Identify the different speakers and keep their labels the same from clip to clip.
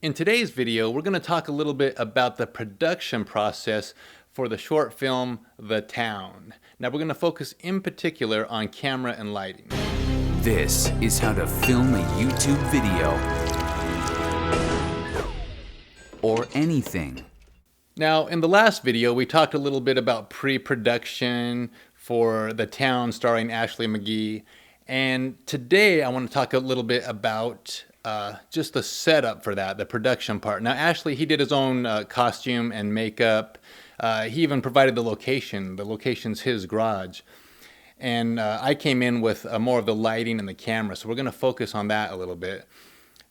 Speaker 1: In today's video, we're going to talk a little bit about the production process for the short film, The Town. Now we're going to focus in particular on camera and lighting.
Speaker 2: This is how to film a YouTube video. Or anything.
Speaker 1: Now, in the last video, we talked a little bit about pre-production for The Town starring Ashley McGee. And today I want to talk a little bit about just the setup for that, the production part. Now, Ashley, he did his own costume and makeup. He even provided the location. The location's his garage. And I came in with more of the lighting and the camera. So we're going to focus on that a little bit.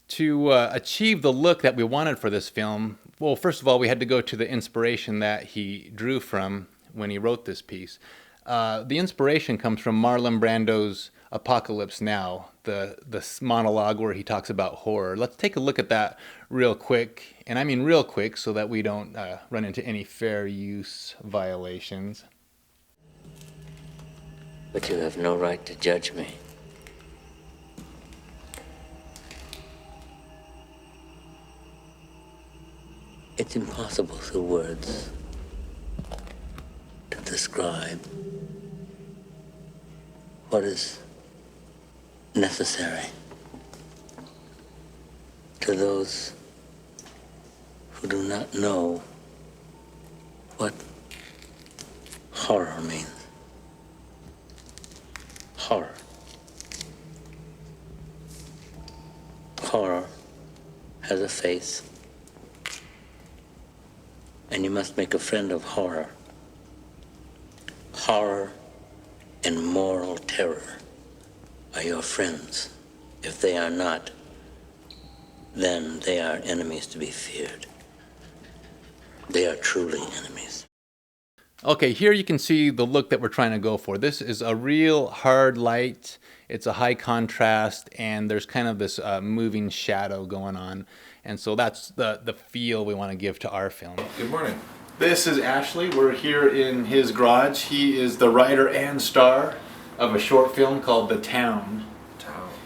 Speaker 1: To achieve the look that we wanted for this film, well, first of all, we had to go to the inspiration that he drew from when he wrote this piece. The inspiration comes from Marlon Brando's Apocalypse Now, the monologue where he talks about horror. Let's take a look at that real quick, and I mean real quick so that we don't run into any fair use violations.
Speaker 3: But you have no right to judge me. It's impossible through words to describe what is necessary to those who do not know what horror means. Horror. Horror has a face, and you must make a friend of horror. Horror and moral terror are your friends. If they are not, then they are enemies to be feared. They are truly enemies.
Speaker 1: Okay, here you can see the look that we're trying to go for. This is a real hard light. It's a high contrast, and there's kind of this moving shadow going on. And so that's the feel we want to give to our film.
Speaker 4: Good morning.
Speaker 1: This is Ashley. We're here in his garage. He is the writer and star of a short film called The Town.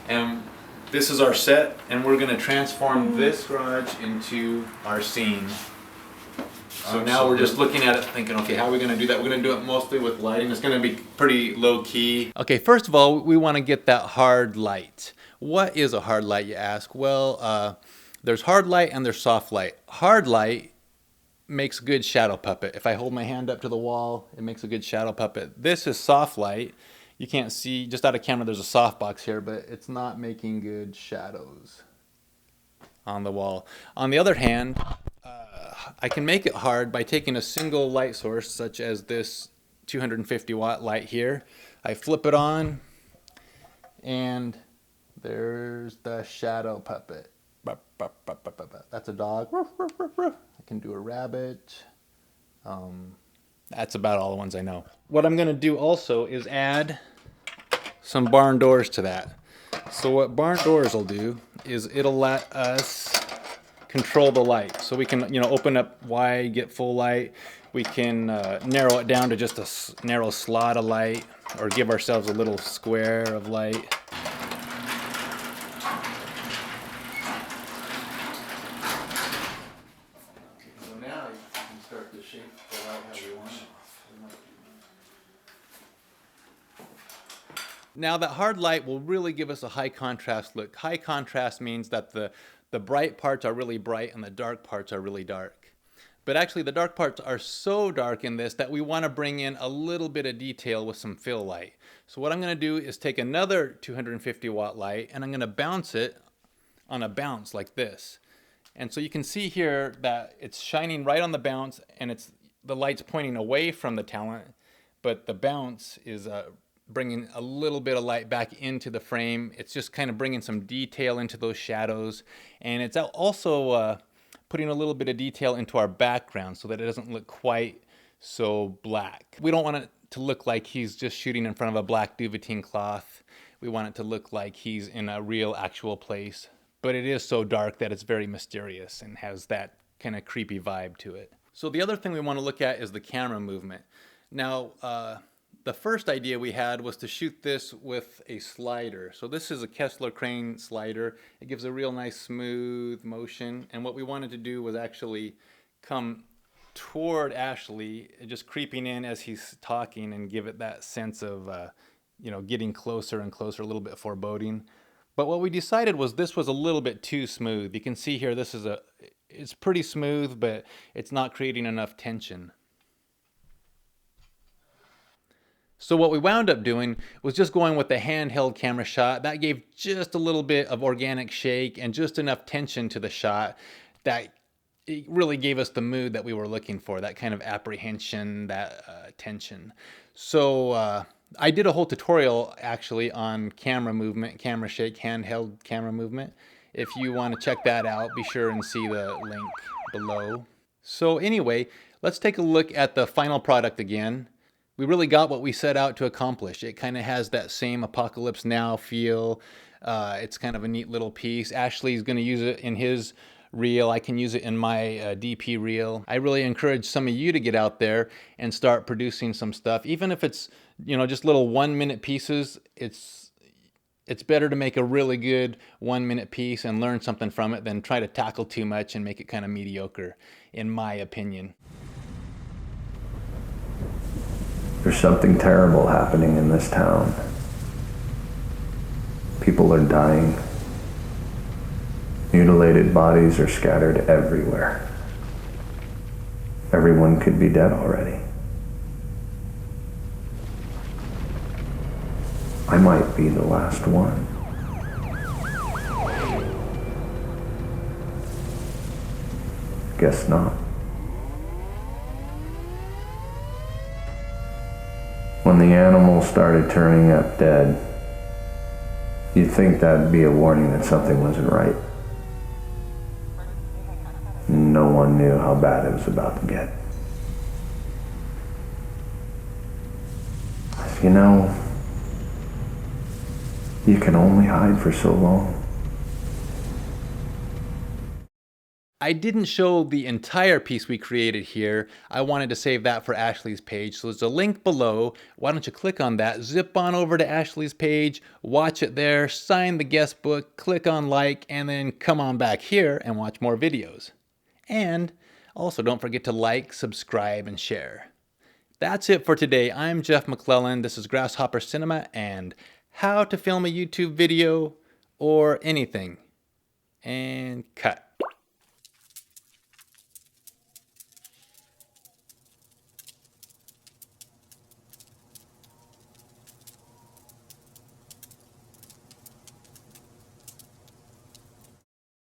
Speaker 1: And this is our set, and we're going to transform this garage into our scene. So now we're just looking at it thinking, okay, how are we going to do that? We're going to do it mostly with lighting. It's going to be pretty low key. Okay, first of all, we want to get that hard light. What is a hard light, you ask? Well, there's hard light and there's soft light. Hard light makes a good shadow puppet. If I hold my hand up to the wall, it makes a good shadow puppet. This is soft light. You can't see, just out of camera, there's a softbox here, but it's not making good shadows on the wall. On the other hand, I can make it hard by taking a single light source, such as this 250 watt light here. I flip it on, and there's the shadow puppet. That's a dog. I can do a rabbit. That's about all the ones I know. What I'm going to do also is add some barn doors to that. So what barn doors will do is it'll let us control the light. So we can, open up wide, get full light. We can narrow it down to just a narrow slot of light, or give ourselves a little square of light. So now you can start to shape the light how you want it. Now that hard light will really give us a high contrast look. High contrast means that the bright parts are really bright and the dark parts are really dark. But actually the dark parts are so dark in this that we want to bring in a little bit of detail with some fill light. So what I'm going to do is take another 250 watt light and I'm going to bounce it on a bounce like this. And so you can see here that it's shining right on the bounce, and the light's pointing away from the talent, but the bounce is bringing a little bit of light back into the frame. It's just kind of bringing some detail into those shadows, and it's also putting a little bit of detail into our background so that it doesn't look quite so black. We don't want it to look like he's just shooting in front of a black duvetine cloth. We want it to look like he's in a real actual place, but it is so dark that it's very mysterious and has that kind of creepy vibe to it. So the other thing we want to look at is the camera movement. Now, The first idea we had was to shoot this with a slider. So this is a Kessler crane slider. It gives a real nice smooth motion. And what we wanted to do was actually come toward Ashley, just creeping in as he's talking, and give it that sense of, getting closer and closer, a little bit foreboding. But what we decided was this was a little bit too smooth. You can see here, it's pretty smooth, but it's not creating enough tension. So what we wound up doing was just going with the handheld camera shot. That gave just a little bit of organic shake and just enough tension to the shot that it really gave us the mood that we were looking for, that kind of apprehension, that tension. So I did a whole tutorial actually on camera movement, camera shake, handheld camera movement. If you want to check that out, be sure and see the link below. So anyway, let's take a look at the final product again. We really got what we set out to accomplish. It kind of has that same Apocalypse Now feel. It's kind of a neat little piece. Ashley's going to use it in his reel. I can use it in my DP reel. I really encourage some of you to get out there and start producing some stuff. Even if it's, just little 1-minute pieces, it's better to make a really good 1-minute piece and learn something from it than try to tackle too much and make it kind of mediocre, in my opinion.
Speaker 4: There's something terrible happening in this town. People are dying. Mutilated bodies are scattered everywhere. Everyone could be dead already. I might be the last one. Guess not. When the animals started turning up dead, you'd think that'd be a warning that something wasn't right. No one knew how bad it was about to get. You can only hide for so long.
Speaker 1: I didn't show the entire piece we created here. I wanted to save that for Ashley's page. So there's a link below. Why don't you click on that, zip on over to Ashley's page, watch it there, sign the guest book, click on like, and then come on back here and watch more videos. And also don't forget to like, subscribe, and share. That's it for today. I'm Jeff McClellan. This is Grasshopper Cinema and how to film a YouTube video or anything. And cut.